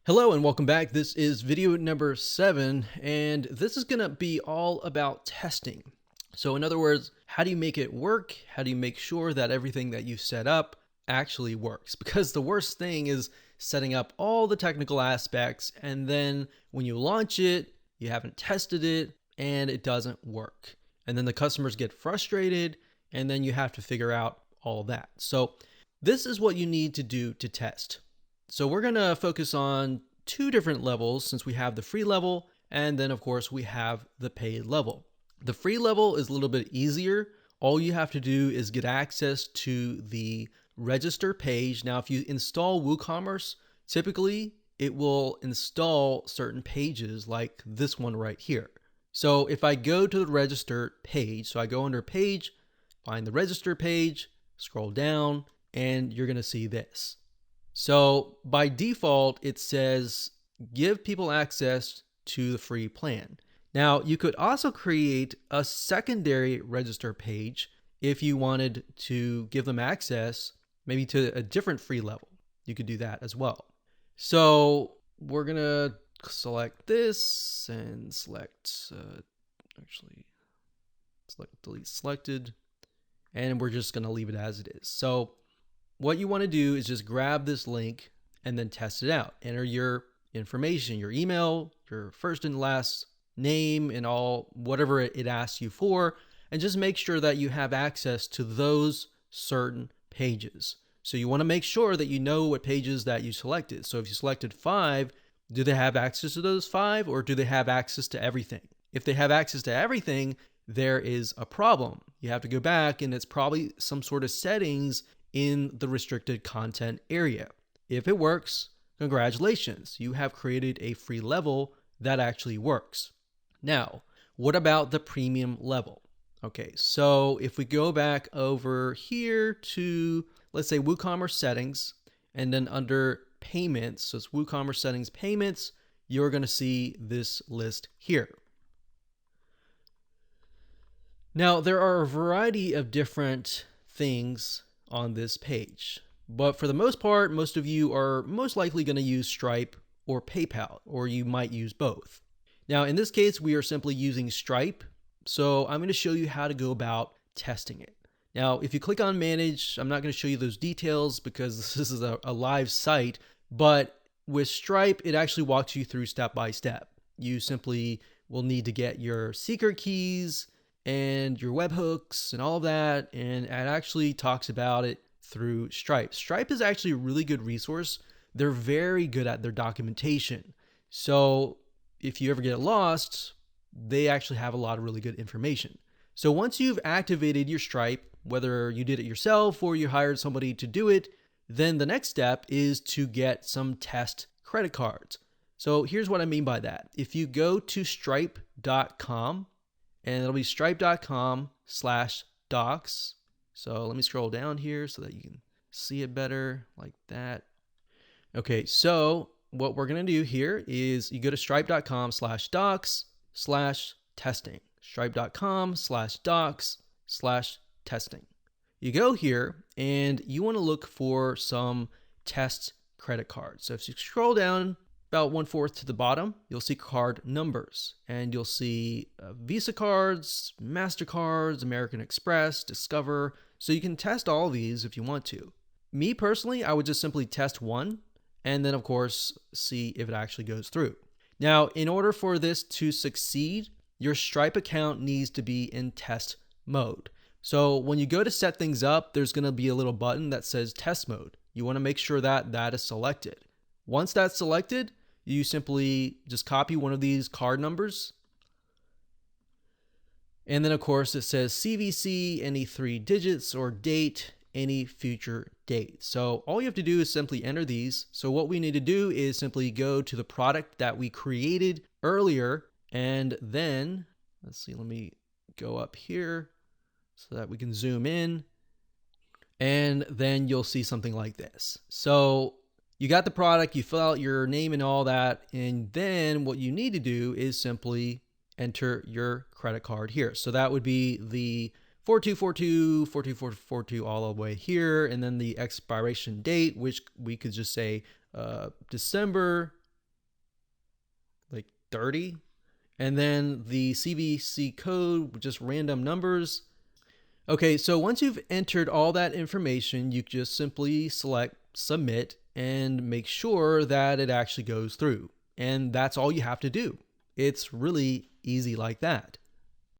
Hello and welcome back. This is video number 7, and this is going to be all about testing. So in other words, how do you make it work? How do you make sure that everything that you set up actually works? Because the worst thing is setting up all the technical aspects, and then when you launch it, you haven't tested it, and it doesn't work. And then the customers get frustrated, and then you have to figure out all that. So this is what you need to do to test. So we're going to focus on 2 different levels since we have the free level and then of course we have the paid level. The free level is a little bit easier. All you have to do is get access to the register page. Now if you install WooCommerce, typically it will install certain pages like this one right here. So if I go to the register page, so I go under page, find the register page, scroll down, and you're going to see this. So by default, it says give people access to the free plan. Now you could also create a secondary register page if you wanted to give them access maybe to a different free level. You could do that as well. So we're going to select this and select, select delete selected, and we're just going to leave it as it is. So what you want to do is just grab this link and then test it out. Enter your information, your email, your first and last name, and all whatever it asks you for, and just make sure that you have access to those certain pages. So you want to make sure that you know what pages that you selected. So if you selected 5, do they have access to those 5, or do they have access to everything? If they have access to everything, there is a problem. You have to go back, and it's probably some sort of settings in the restricted content area. If it works, congratulations, you have created a free level that actually works. Now, what about the premium level? Okay, so if we go back over here to, let's say, WooCommerce settings, and then under payments, so it's WooCommerce settings payments, you're going to see this list here. Now, there are a variety of different things on this page, but for the most part, most of you are most likely going to use Stripe or PayPal, or you might use both. Now, in this case, we are simply using Stripe, so I'm going to show you how to go about testing it. Now, if you click on Manage, I'm not going to show you those details because this is a live site, but with Stripe, it actually walks you through step by step. You simply will need to get your secret keys and your webhooks and all of that, and it actually talks about it through Stripe. Stripe is actually a really good resource. They're very good at their documentation. So if you ever get lost, they actually have a lot of really good information. So once you've activated your Stripe, whether you did it yourself or you hired somebody to do it, then the next step is to get some test credit cards. So here's what I mean by that. If you go to stripe.com, and it'll be stripe.com/docs. So let me scroll down here so that you can see it better like that. Okay, so what we're going to do here is you go to stripe.com/docs/testing. Stripe.com/docs/testing. You go here and you want to look for some test credit cards. So if you scroll down about 1/4 to the bottom, you'll see card numbers, and you'll see Visa cards, MasterCards, American Express, Discover. So you can test all of these if you want to. Me personally, I would just simply test one, and then of course, see if it actually goes through. Now, in order for this to succeed, your Stripe account needs to be in test mode. So when you go to set things up, there's going to be a little button that says test mode. You want to make sure that that is selected. Once that's selected, you simply just copy one of these card numbers. And then of course it says CVC, any 3 digits, or date, any future date. So all you have to do is simply enter these. So what we need to do is simply go to the product that we created earlier. And then, let's see, let me go up here so that we can zoom in. And then you'll see something like this. So you got the product, you fill out your name and all that, and then what you need to do is simply enter your credit card here. So that would be the 4242, 4242 all the way here, and then the expiration date, which we could just say December 30. And then the CVC code, just random numbers. Okay, so once you've entered all that information, you just simply select submit and make sure that it actually goes through. And that's all you have to do. It's really easy like that.